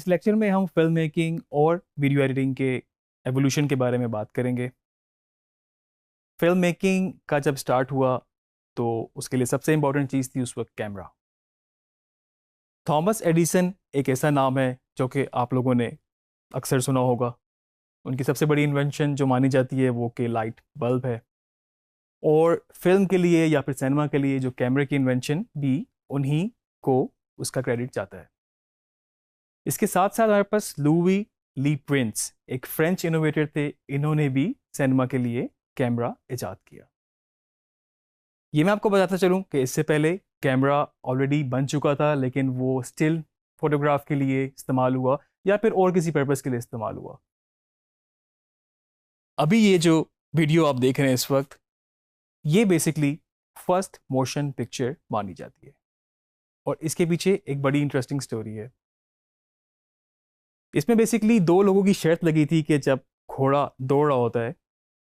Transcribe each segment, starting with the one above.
इस लेक्चर में हम फिल्म मेकिंग और वीडियो एडिटिंग के एवोल्यूशन के बारे में बात करेंगे। फिल्म मेकिंग का जब स्टार्ट हुआ तो उसके लिए सबसे इम्पोर्टेंट चीज़ थी उस वक्त कैमरा। थॉमस एडिसन एक ऐसा नाम है जो कि आप लोगों ने अक्सर सुना होगा। उनकी सबसे बड़ी इन्वेंशन जो मानी जाती है वो कि लाइट बल्ब है, और फिल्म के लिए या फिर सिनेमा के लिए जो कैमरे की इन्वेंशन भी उन्हीं को उसका क्रेडिट जाता है। इसके साथ साथ हमारे पास लुई ली प्रिंस एक फ्रेंच इनोवेटर थे। इन्होंने भी सिनेमा के लिए कैमरा इजाद किया। ये मैं आपको बताता चलूं कि इससे पहले कैमरा ऑलरेडी बन चुका था, लेकिन वो स्टिल फोटोग्राफ के लिए इस्तेमाल हुआ या फिर और किसी पर्पस के लिए इस्तेमाल हुआ। अभी ये जो वीडियो आप देख रहे हैं इस वक्त, ये बेसिकली फर्स्ट मोशन पिक्चर मानी जाती है, और इसके पीछे एक बड़ी इंटरेस्टिंग स्टोरी है। इसमें बेसिकली दो लोगों की शर्त लगी थी कि जब घोड़ा दौड़ रहा होता है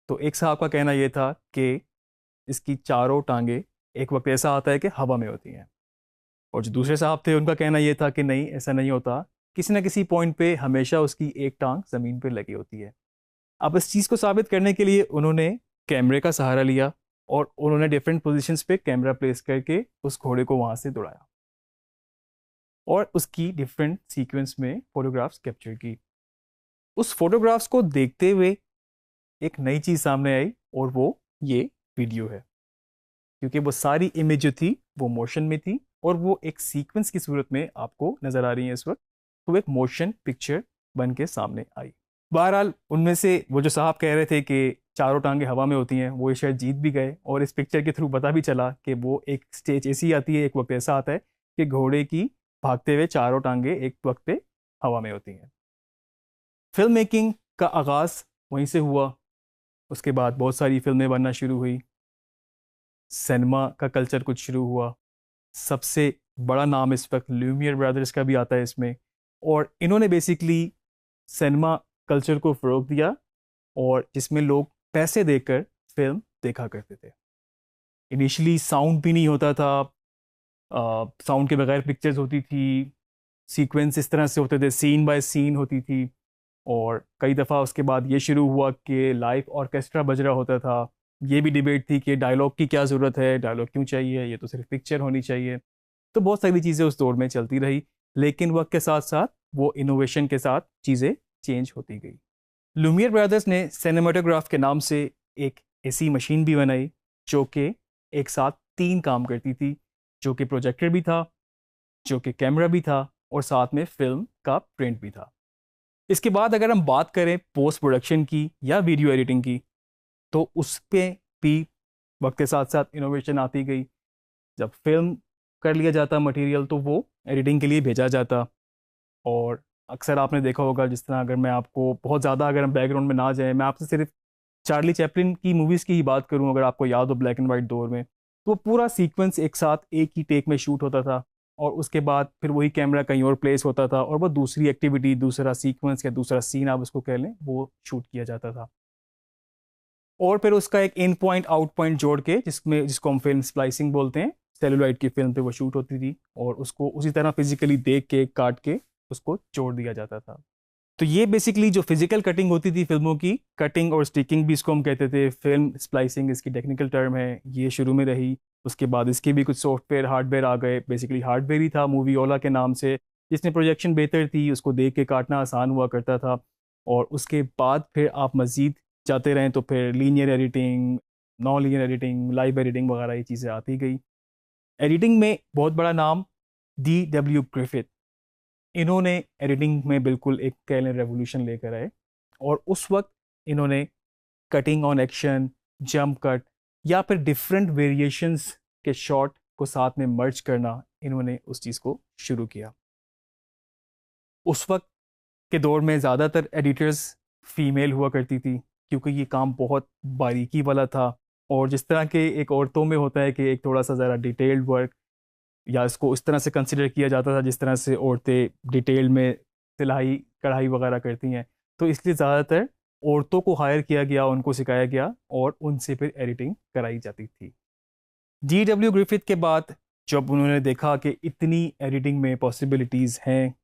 तो एक साहब का कहना यह था कि इसकी चारों टांगे एक वक्त ऐसा आता है कि हवा में होती हैं, और जो दूसरे साहब थे उनका कहना यह था कि नहीं, ऐसा नहीं होता, किसी ना किसी पॉइंट पे हमेशा उसकी एक टांग ज़मीन पे लगी होती है। अब इस चीज़ को साबित करने के लिए उन्होंने कैमरे का सहारा लिया और उन्होंने डिफरेंट पोजीशंस पे कैमरा प्लेस करके उस घोड़े को वहां से दौड़ाया और उसकी डिफरेंट सीक्वेंस में फोटोग्राफ्स कैप्चर की। उस फोटोग्राफ्स को देखते हुए एक नई चीज़ सामने आई, और वो ये वीडियो है, क्योंकि वो सारी इमेज जो थी वो मोशन में थी और वो एक सीक्वेंस की सूरत में आपको नज़र आ रही है इस वक्त। तो एक मोशन पिक्चर बन के सामने आई। बहरहाल उनमें से वो जो साहब कह रहे थे कि चारों टांगे हवा में होती हैं, वो ये शायद जीत भी गए, और इस पिक्चर के थ्रू पता भी चला कि वो एक स्टेज ऐसी आती है, एक वक्त ऐसा आता है कि घोड़े की भागते हुए चारों टांगे एक वक्त पे हवा में होती हैं। फिल्म मेकिंग का आगाज़ वहीं से हुआ। उसके बाद बहुत सारी फिल्में बनना शुरू हुई, सिनेमा का कल्चर कुछ शुरू हुआ। सबसे बड़ा नाम इस वक्त ल्यूमियर ब्रदर्स का भी आता है इसमें, और इन्होंने बेसिकली सिनेमा कल्चर को फ़रोग दिया, और जिसमें लोग पैसे देकर फिल्म देखा करते थे। इनिशियली साउंड भी नहीं होता था, साउंड के बगैर पिक्चर्स होती थी, सीक्वेंस इस तरह से होते थे, सीन बाय सीन होती थी। और कई दफ़ा उसके बाद ये शुरू हुआ कि लाइव ऑर्केस्ट्रा बज रहा होता था। ये भी डिबेट थी कि डायलॉग की क्या ज़रूरत है, डायलॉग क्यों चाहिए, ये तो सिर्फ पिक्चर होनी चाहिए। तो बहुत सारी चीज़ें उस दौर में चलती रही, लेकिन वक्त के साथ साथ वो इनोवेशन के साथ चीज़ें चेंज होती गई। लुमियर ब्रदर्स ने सिनेमाटोग्राफ के नाम से एक ऐसी मशीन भी बनाई जो कि एक साथ तीन काम करती थी, जो कि प्रोजेक्टर भी था, जो कि कैमरा भी था, और साथ में फिल्म का प्रिंट भी था। इसके बाद अगर हम बात करें पोस्ट प्रोडक्शन की या वीडियो एडिटिंग की, तो उस पे भी वक्त के साथ साथ इनोवेशन आती गई। जब फिल्म कर लिया जाता मटेरियल तो वो एडिटिंग के लिए भेजा जाता। और अक्सर आपने देखा होगा, जिस तरह अगर मैं आपको बहुत ज़्यादा, अगर हम बैकग्राउंड में ना जाए, मैं आपसे सिर्फ चार्ली चैपलिन की मूवीज़ की ही बात करूं, अगर आपको याद हो ब्लैक एंड वाइट दौर में, तो वो पूरा सीक्वेंस एक साथ एक ही टेक में शूट होता था, और उसके बाद फिर वही कैमरा कहीं और प्लेस होता था और वो दूसरी एक्टिविटी, दूसरा सीक्वेंस या दूसरा सीन आप उसको कह लें, वो शूट किया जाता था। और फिर उसका एक इन पॉइंट आउट पॉइंट जोड़ के, जिसको हम फिल्म स्प्लाइसिंग बोलते हैं, सेलुलाइट की फिल्म पे वो शूट होती थी, और उसको उसी तरह फिजिकली देख के काट के उसको जोड़ दिया जाता था। तो ये बेसिकली जो फिजिकल कटिंग होती थी फिल्मों की, कटिंग और स्टिकिंग भी इसको हम कहते थे, फिल्म स्प्लाइसिंग इसकी टेक्निकल टर्म है, ये शुरू में रही। उसके बाद इसके भी कुछ सॉफ्टवेयर हार्डवेयर आ गए। बेसिकली हार्डवेयर ही था मूवी ओला के नाम से, जिसमें प्रोजेक्शन बेहतर थी, उसको देख के काटना आसान हुआ करता था। और उसके बाद फिर आप मज़ीद जाते रहें तो फिर linear editing, non linear editing, live editing वगैरह ये चीज़ें आती गई। एडिटिंग में बहुत बड़ा नाम DW ग्रिफिथ। इन्होंने एडिटिंग में बिल्कुल एक कह लें रेवोल्यूशन लेकर आए, और उस वक्त इन्होंने cutting on action, jump cut या फिर डिफरेंट वेरिएशंस के शॉट को साथ में मर्ज करना, इन्होंने उस चीज़ को शुरू किया। उस वक्त के दौर में ज़्यादातर एडिटर्स फीमेल हुआ करती थी, क्योंकि ये काम बहुत बारीकी वाला था, और जिस तरह के एक औरतों में होता है कि एक थोड़ा सा ज़रा डिटेल्ड वर्क, या इसको इस तरह से कंसिडर किया जाता था जिस तरह से औरतें डिटेल में सिलाई कढ़ाई वगैरह करती हैं, तो इसलिए ज़्यादातर औरतों को हायर किया गया, उनको सिखाया गया, और उनसे फिर एडिटिंग कराई जाती थी। DW ग्रिफिथ के बाद जब उन्होंने देखा कि इतनी एडिटिंग में पॉसिबिलिटीज़ हैं,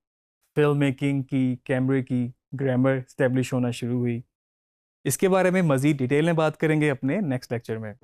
फिल्म मेकिंग की, कैमरे की ग्रामर स्टैब्लिश होना शुरू हुई। इसके बारे में मज़ीद डिटेल में बात करेंगे अपने नेक्स्ट लेक्चर में।